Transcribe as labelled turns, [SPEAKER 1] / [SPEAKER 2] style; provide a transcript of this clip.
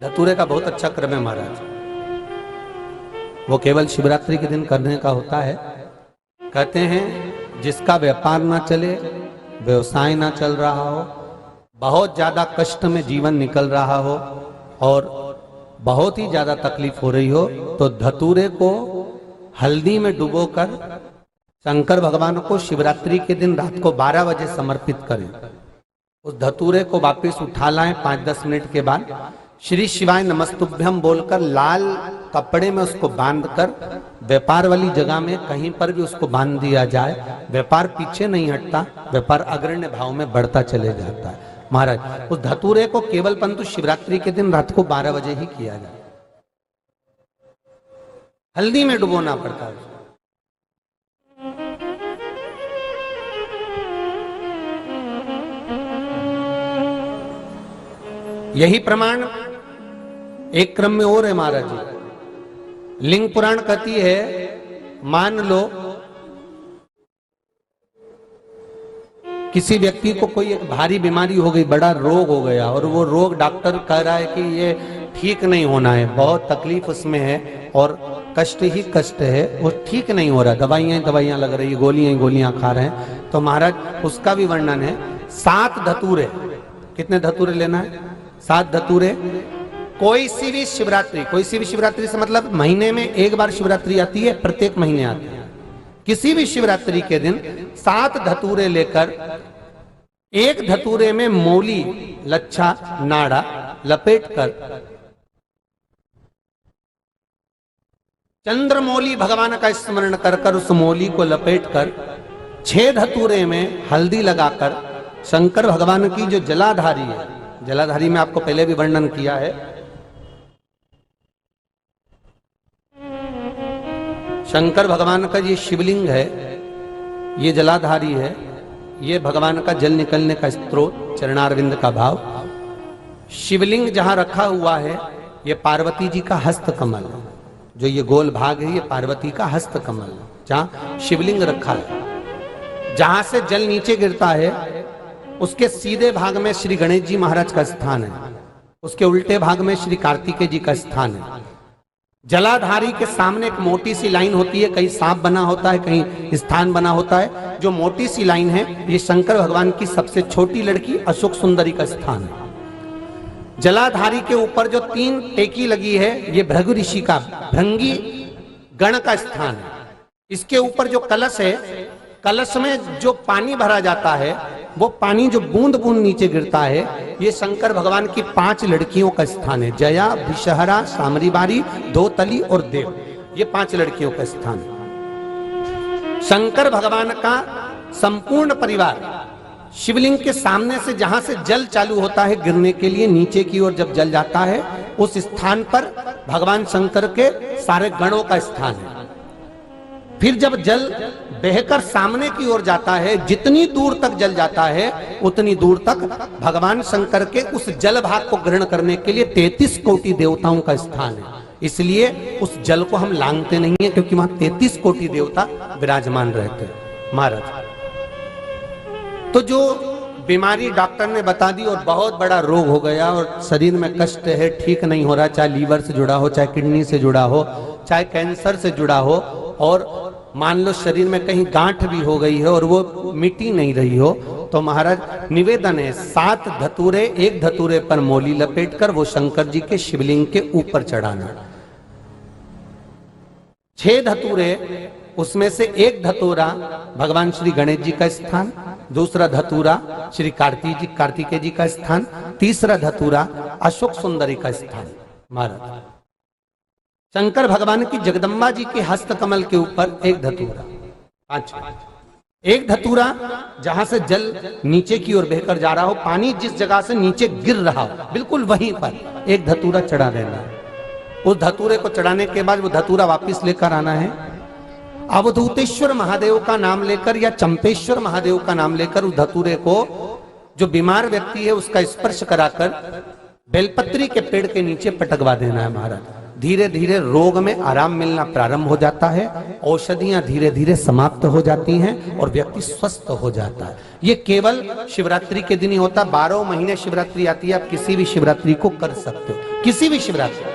[SPEAKER 1] धतूरे का बहुत अच्छा क्रम है महाराज। वो केवल शिवरात्रि के दिन करने का होता है। कहते हैं जिसका व्यापार ना चले, व्यवसाय ना चल रहा हो, बहुत ज्यादा कष्ट में जीवन निकल रहा हो और बहुत ही ज्यादा तकलीफ हो रही हो, तो धतूरे को हल्दी में डुबोकर शंकर भगवान को शिवरात्रि के दिन रात को 12 बजे समर्पित करें। उस धतूरे को वापस उठा लाएं 5-10 मिनट के बाद, श्री शिवाय नमस्तुभ्यम बोलकर लाल कपड़े में उसको बांधकर व्यापार वाली जगह में कहीं पर भी उसको बांध दिया जाए। व्यापार पीछे नहीं हटता, व्यापार अग्रण्य भाव में बढ़ता चले जाता है। महाराज उस धतूरे को केवल परंतु शिवरात्रि के दिन रात को 12 बजे ही किया जाए, हल्दी में डुबोना पड़ता है। यही प्रमाण एक क्रम में और है महाराज जी। लिंग पुराण कहती है, मान लो किसी व्यक्ति को कोई एक भारी बीमारी हो गई, बड़ा रोग हो गया और वो रोग डॉक्टर कह रहा है कि ये ठीक नहीं होना है, बहुत तकलीफ उसमें है और कष्ट ही कष्ट है, वो ठीक नहीं हो रहा, दवाइयां लग रही, गोलियां खा रहे हैं। तो महाराज उसका भी वर्णन है। 7 धतूरे, कितने धतूरे लेना है? 7 धतूरे। कोई सी भी शिवरात्रि से मतलब महीने में एक बार शिवरात्रि आती है, प्रत्येक महीने आती है। किसी भी शिवरात्रि के दिन 7 धतूरे लेकर एक धतूरे में मौली, लच्छा, नाड़ा लपेटकर चंद्रमौली भगवान का स्मरण कर उस मौली को लपेटकर 6 धतूरे में हल्दी लगाकर शंकर भगवान की जो जलाधारी है, जलाधारी में आपको पहले भी वर्णन किया है, शंकर भगवान का ये शिवलिंग है, ये जलाधारी है, ये भगवान का जल निकलने का स्त्रोत, चरणारविंद का भाव। शिवलिंग जहां रखा हुआ है ये पार्वती जी का हस्त कमल है, जो ये गोल भाग है ये पार्वती का हस्त कमल है, जहां शिवलिंग रखा है। जहां से जल नीचे गिरता है उसके सीधे भाग में श्री गणेश जी महाराज का स्थान है, उसके उल्टे भाग में श्री कार्तिकेय जी का स्थान है। जलाधारी के सामने एक मोटी सी लाइन होती है, कहीं सांप बना होता है, कहीं स्थान बना होता है। जो मोटी सी लाइन है ये शंकर भगवान की सबसे छोटी लड़की अशोक सुंदरी का स्थान है। जलाधारी के ऊपर जो 3 टेकी लगी है ये भृगु ऋषि का, भृंगी गण का स्थान है। इसके ऊपर जो कलश है, कलश में जो पानी भरा जाता है वो पानी जो बूंद बूंद नीचे गिरता है ये शंकर भगवान की 5 लड़कियों का स्थान है। जया, विषहरा, सामरीबारी, धोतली और देव, ये 5 लड़कियों का स्थान है। शंकर भगवान का संपूर्ण परिवार शिवलिंग के सामने से जहां से जल चालू होता है गिरने के लिए नीचे की ओर जब जल जाता है उस स्थान पर भगवान शंकर के सारे गणों का स्थान है। फिर जब जल बहकर सामने की ओर जाता है, जितनी दूर तक जल जाता है उतनी दूर तक भगवान शंकर के उस जल भाग को ग्रहण करने के लिए 33 कोटि देवताओं का स्थान है। इसलिए उस जल को हम लांघते नहीं है, क्योंकि वहां 33 कोटि देवता विराजमान रहते हैं महाराज। तो जो बीमारी डॉक्टर ने बता दी और बहुत बड़ा रोग हो गया और शरीर में कष्ट है, ठीक नहीं हो रहा, चाहे लीवर से जुड़ा हो, चाहे किडनी से जुड़ा हो, चाहे कैंसर से जुड़ा हो, और मान लो शरीर में कहीं गांठ भी हो गई है और वो मिटी नहीं रही हो, तो महाराज निवेदन है 7 धतूरे, एक धतूरे पर मौली लपेटकर वो शंकर जी के शिवलिंग के ऊपर चढ़ाना। 6 धतूरे, उसमें से एक धतूरा भगवान श्री गणेश जी का स्थान, दूसरा धतूरा श्री कार्तिकेय जी का स्थान, तीसरा धतूरा अशोक सुंदरी का स्थान। महाराज शंकर भगवान की जगदम्बा जी के हस्त कमल के ऊपर एक धतूरा, एक धतूरा जहां से जल नीचे की ओर बहकर जा रहा हो, पानी जिस जगह से नीचे गिर रहा हो बिल्कुल वहीं पर एक धतूरा चढ़ा देना है। उस धतूरे को चढ़ाने के बाद वो धतूरा वापस लेकर आना है। अवधूतेश्वर महादेव का नाम लेकर या चंपेश्वर महादेव का नाम लेकर उस धतूरे को जो बीमार व्यक्ति है उसका स्पर्श कराकर बेलपत्री के पेड़ के नीचे पटकवा देना है महाराज। धीरे धीरे रोग में आराम मिलना प्रारंभ हो जाता है, औषधियां धीरे धीरे समाप्त हो जाती हैं और व्यक्ति स्वस्थ हो जाता है। ये केवल शिवरात्रि के दिन ही होता। 12 महीने शिवरात्रि आती है, आप किसी भी शिवरात्रि को कर सकते हो, किसी भी शिवरात्रि।